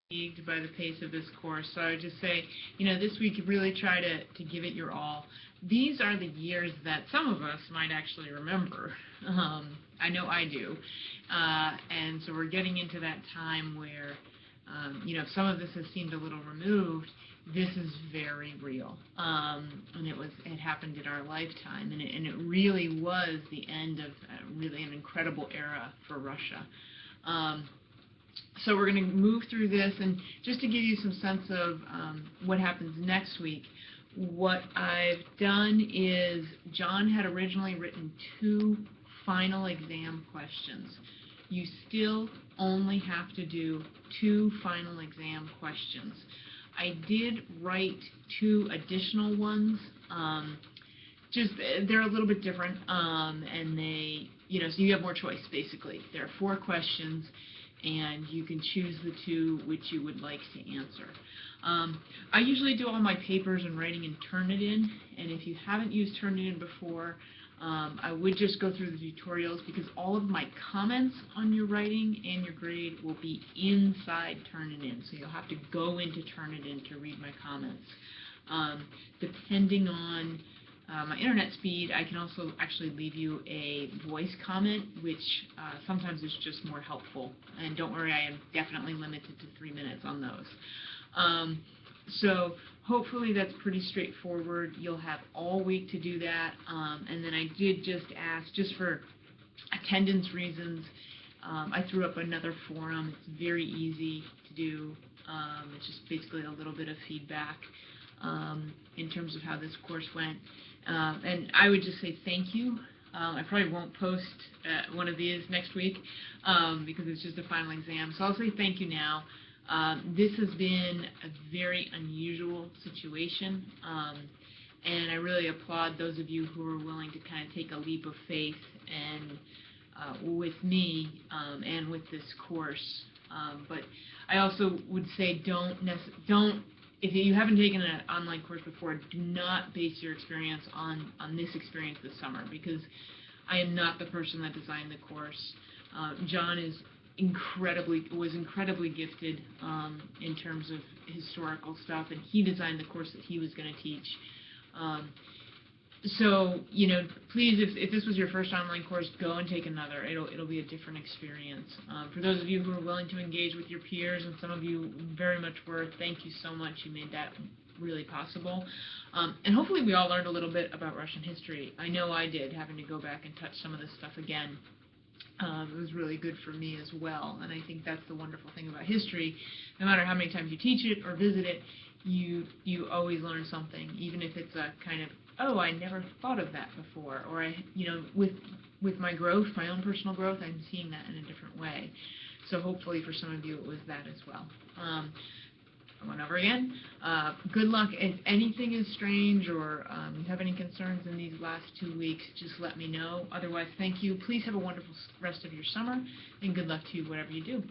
fatigued by the pace of this course, so I would just say, this week really try to give it your all. These are the years that some of us might actually remember. I know I do. And so we're getting into that time where, some of this has seemed a little removed. This is very real, and it happened in our lifetime, and it really was the end of really an incredible era for Russia. So we're going to move through this, and just to give you some sense of what happens next week, what I've done is John had originally written 2 final exam questions. You still only have to do 2 final exam questions. I did write 2 additional ones. They're a little bit different, and they, so you have more choice, basically. There are 4 questions, and you can choose the 2 which you would like to answer. I usually do all my papers and writing in Turnitin, and if you haven't used Turnitin before, I would just go through the tutorials, because all of my comments on your writing and your grade will be inside Turnitin, so you'll have to go into Turnitin to read my comments. Depending on my internet speed, I can also actually leave you a voice comment, which sometimes is just more helpful. And don't worry, I am definitely limited to 3 minutes on those. So hopefully that's pretty straightforward. You'll have all week to do that. And then I did just ask, just for attendance reasons, I threw up another forum. It's very easy to do. It's just basically a little bit of feedback in terms of how this course went. And I would just say thank you. I probably won't post one of these next week because it's just a final exam. So I'll say thank you now. This has been a very unusual situation, and I really applaud those of you who are willing to kind of take a leap of faith and with me and with this course. But I also would say don't if you haven't taken an online course before, do not base your experience on this experience this summer, because I am not the person that designed the course. John was incredibly gifted in terms of historical stuff, and he designed the course that he was going to teach. So, please, if this was your first online course, go and take another. It'll be a different experience. For those of you who are willing to engage with your peers, and some of you very much were, thank you so much. You made that really possible. And hopefully we all learned a little bit about Russian history. I know I did, having to go back and touch some of this stuff again. It was really good for me as well, and I think that's the wonderful thing about history. No matter how many times you teach it or visit it, you always learn something, even if it's a kind of, oh, I never thought of that before, or with my growth, my own personal growth, I'm seeing that in a different way. So hopefully for some of you it was that as well. I went over again. Good luck. If anything is strange or you have any concerns in these last 2 weeks, just let me know. Otherwise, thank you. Please have a wonderful rest of your summer, and good luck to you whatever you do.